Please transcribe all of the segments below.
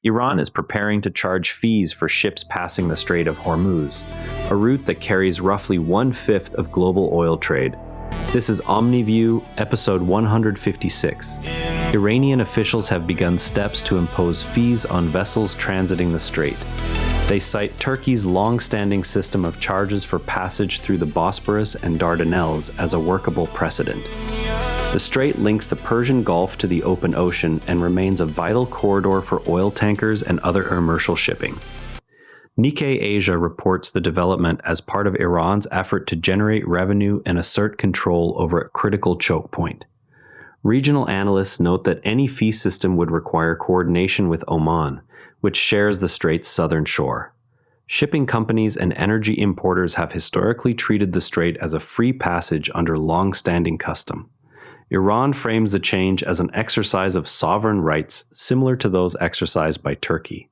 Iran is preparing to charge fees for ships passing the Strait of Hormuz, a route that carries roughly 1/5 of global oil trade. This is Omni View, episode 156. Iranian officials have begun steps to impose fees on vessels transiting the strait. They cite Turkey's long-standing system of charges for passage through the Bosporus and Dardanelles as a workable precedent. The strait links the Persian Gulf to the open ocean and remains a vital corridor for oil tankers and other commercial shipping. Nikkei Asia reports the development as part of Iran's effort to generate revenue and assert control over a critical choke point. Regional analysts note that any fee system would require coordination with Oman, which shares the strait's southern shore. Shipping companies and energy importers have historically treated the strait as a free passage under long-standing custom. Iran frames the change as an exercise of sovereign rights similar to those exercised by Turkey.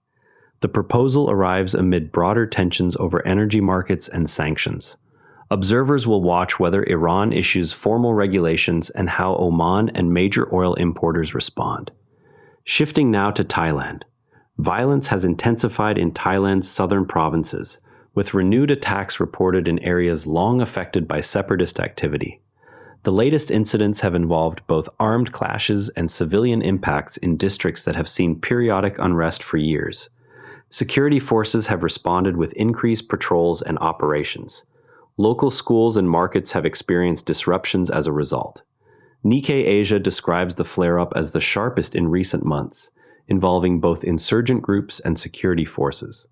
The proposal arrives amid broader tensions over energy markets and sanctions. Observers will watch whether Iran issues formal regulations and how Oman and major oil importers respond. Shifting now to Thailand. Violence has intensified in Thailand's southern provinces, with renewed attacks reported in areas long affected by separatist activity. The latest incidents have involved both armed clashes and civilian impacts in districts that have seen periodic unrest for years. Security forces have responded with increased patrols and operations. Local schools and markets have experienced disruptions as a result. Nikkei Asia describes the flare-up as the sharpest in recent months, involving both insurgent groups and security forces.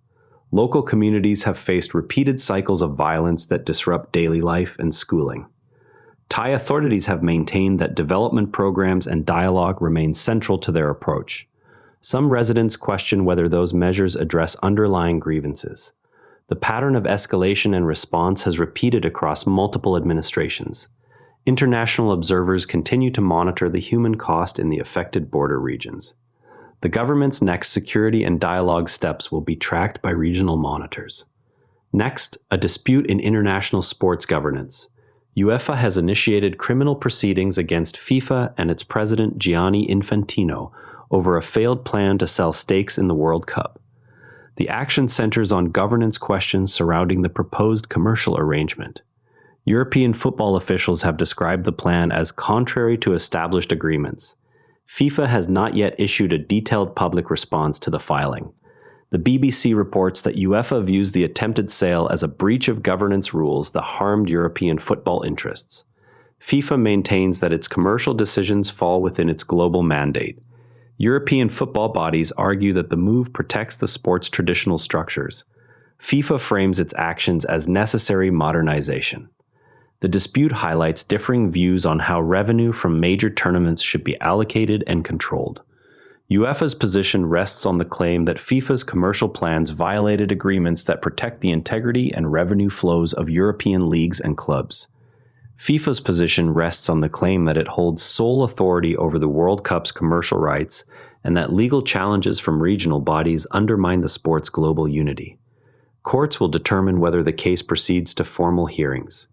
Local communities have faced repeated cycles of violence that disrupt daily life and schooling. Thai authorities have maintained that development programs and dialogue remain central to their approach. Some residents question whether those measures address underlying grievances. The pattern of escalation and response has repeated across multiple administrations. International observers continue to monitor the human cost in the affected border regions. The government's next security and dialogue steps will be tracked by regional monitors. Next, a dispute in international sports governance. UEFA has initiated criminal proceedings against FIFA and its president Gianni Infantino over a failed plan to sell stakes in the World Cup. The action centers on governance questions surrounding the proposed commercial arrangement. European football officials have described the plan as contrary to established agreements. FIFA has not yet issued a detailed public response to the filing. The BBC reports that UEFA views the attempted sale as a breach of governance rules that harmed European football interests. FIFA maintains that its commercial decisions fall within its global mandate. European football bodies argue that the move protects the sport's traditional structures. FIFA frames its actions as necessary modernization. The dispute highlights differing views on how revenue from major tournaments should be allocated and controlled. UEFA's position rests on the claim that FIFA's commercial plans violated agreements that protect the integrity and revenue flows of European leagues and clubs. FIFA's position rests on the claim that it holds sole authority over the World Cup's commercial rights and that legal challenges from regional bodies undermine the sport's global unity. Courts will determine whether the case proceeds to formal hearings.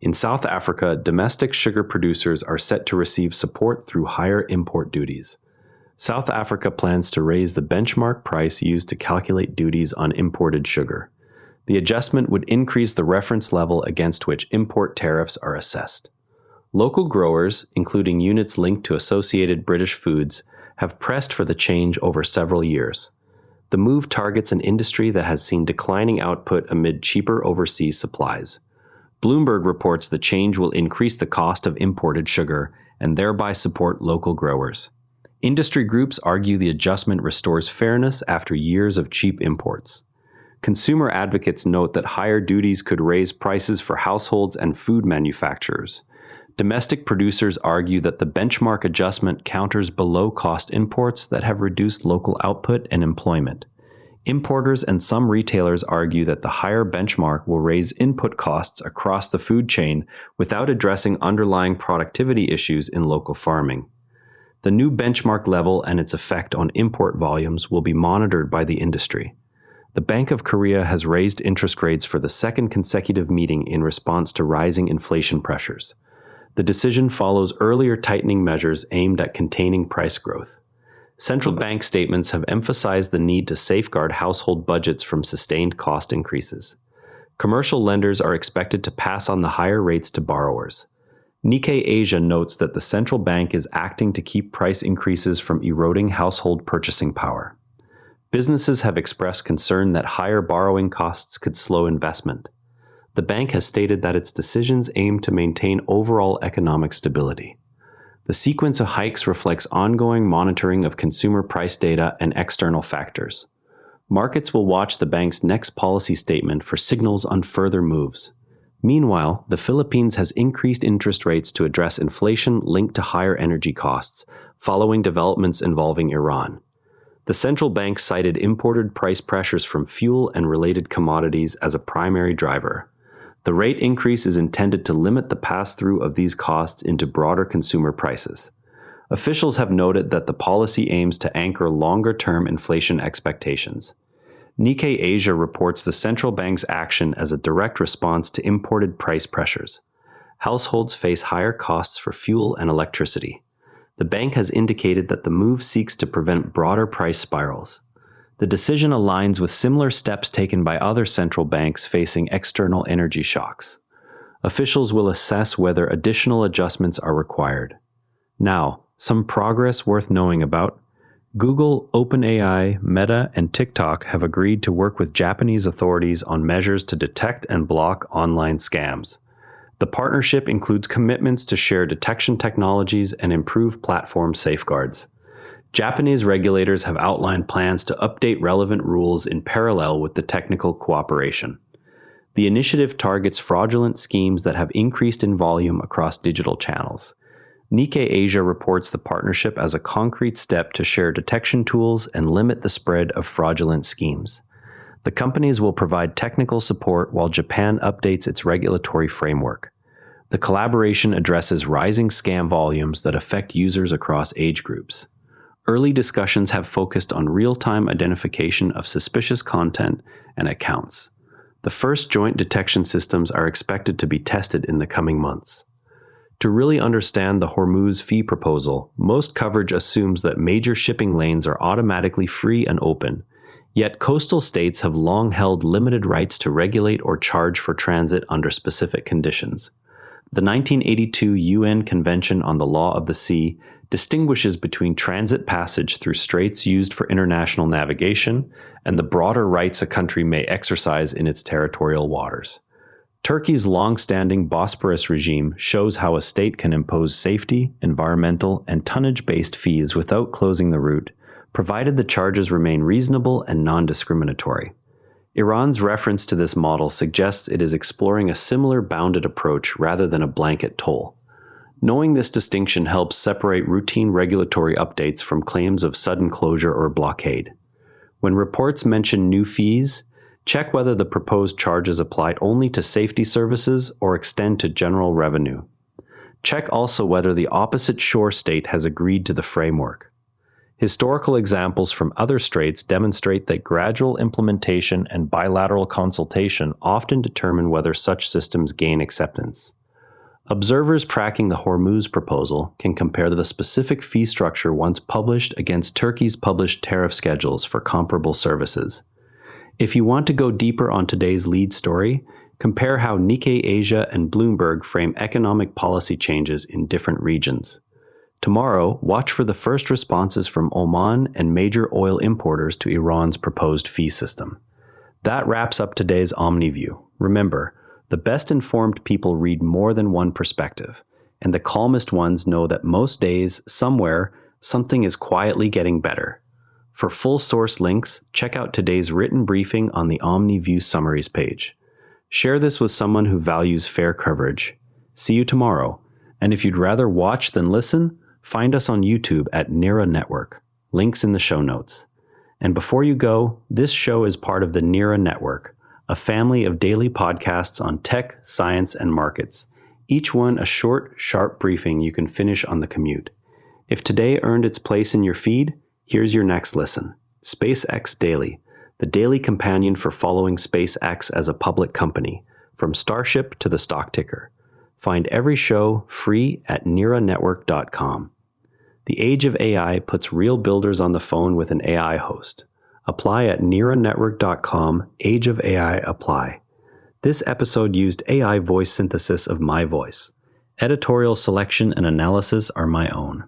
In South Africa, domestic sugar producers are set to receive support through higher import duties. South Africa plans to raise the benchmark price used to calculate duties on imported sugar. The adjustment would increase the reference level against which import tariffs are assessed. Local growers, including units linked to Associated British Foods, have pressed for the change over several years. The move targets an industry that has seen declining output amid cheaper overseas supplies. Bloomberg reports the change will increase the cost of imported sugar and thereby support local growers. Industry groups argue the adjustment restores fairness after years of cheap imports. Consumer advocates note that higher duties could raise prices for households and food manufacturers. Domestic producers argue that the benchmark adjustment counters below-cost imports that have reduced local output and employment. Importers and some retailers argue that the higher benchmark will raise input costs across the food chain without addressing underlying productivity issues in local farming. The new benchmark level and its effect on import volumes will be monitored by the industry. The Bank of Korea has raised interest rates for the second consecutive meeting in response to rising inflation pressures. The decision follows earlier tightening measures aimed at containing price growth. Central bank statements have emphasized the need to safeguard household budgets from sustained cost increases. Commercial lenders are expected to pass on the higher rates to borrowers. Nikkei Asia notes that the central bank is acting to keep price increases from eroding household purchasing power. Businesses have expressed concern that higher borrowing costs could slow investment. The bank has stated that its decisions aim to maintain overall economic stability. The sequence of hikes reflects ongoing monitoring of consumer price data and external factors. Markets will watch the bank's next policy statement for signals on further moves. Meanwhile, the Philippines has increased interest rates to address inflation linked to higher energy costs, following developments involving Iran. The central bank cited imported price pressures from fuel and related commodities as a primary driver. The rate increase is intended to limit the pass-through of these costs into broader consumer prices. Officials have noted that the policy aims to anchor longer-term inflation expectations. Nikkei Asia reports the central bank's action as a direct response to imported price pressures. Households face higher costs for fuel and electricity. The bank has indicated that the move seeks to prevent broader price spirals. The decision aligns with similar steps taken by other central banks facing external energy shocks. Officials will assess whether additional adjustments are required. Now, some progress worth knowing about. Google, OpenAI, Meta, and TikTok have agreed to work with Japanese authorities on measures to detect and block online scams. The partnership includes commitments to share detection technologies and improve platform safeguards. Japanese regulators have outlined plans to update relevant rules in parallel with the technical cooperation. The initiative targets fraudulent schemes that have increased in volume across digital channels. Nikkei Asia reports the partnership as a concrete step to share detection tools and limit the spread of fraudulent schemes. The companies will provide technical support while Japan updates its regulatory framework. The collaboration addresses rising scam volumes that affect users across age groups. Early discussions have focused on real-time identification of suspicious content and accounts. The first joint detection systems are expected to be tested in the coming months. To really understand the Hormuz fee proposal, most coverage assumes that major shipping lanes are automatically free and open, yet coastal states have long held limited rights to regulate or charge for transit under specific conditions. The 1982 UN Convention on the Law of the Sea distinguishes between transit passage through straits used for international navigation and the broader rights a country may exercise in its territorial waters. Turkey's long-standing Bosporus regime shows how a state can impose safety, environmental, and tonnage-based fees without closing the route, provided the charges remain reasonable and non-discriminatory. Iran's reference to this model suggests it is exploring a similar bounded approach rather than a blanket toll. Knowing this distinction helps separate routine regulatory updates from claims of sudden closure or blockade. When reports mention new fees, check whether the proposed charges apply only to safety services or extend to general revenue. Check also whether the opposite shore state has agreed to the framework. Historical examples from other straits demonstrate that gradual implementation and bilateral consultation often determine whether such systems gain acceptance. Observers tracking the Hormuz proposal can compare the specific fee structure once published against Turkey's published tariff schedules for comparable services. If you want to go deeper on today's lead story, compare how Nikkei Asia and Bloomberg frame economic policy changes in different regions. Tomorrow, watch for the first responses from Oman and major oil importers to Iran's proposed fee system. That wraps up today's Omni View. Remember, the best-informed people read more than one perspective, and the calmest ones know that most days, somewhere, something is quietly getting better. For full source links, check out today's written briefing on the Omni View Summaries page. Share this with someone who values fair coverage. See you tomorrow, and if you'd rather watch than listen, find us on YouTube at Nira Network. Links in the show notes. And before you go, this show is part of the Nira Network, a family of daily podcasts on tech, science, and markets, each one a short, sharp briefing you can finish on the commute. If today earned its place in your feed, here's your next listen. SpaceX Daily, the daily companion for following SpaceX as a public company, from Starship to the stock ticker. Find every show free at niranetwork.com. The age of AI puts real builders on the phone with an AI host. Apply at neuranetwork.com, Age of AI apply. This episode used AI voice synthesis of my voice. Editorial selection and analysis are my own.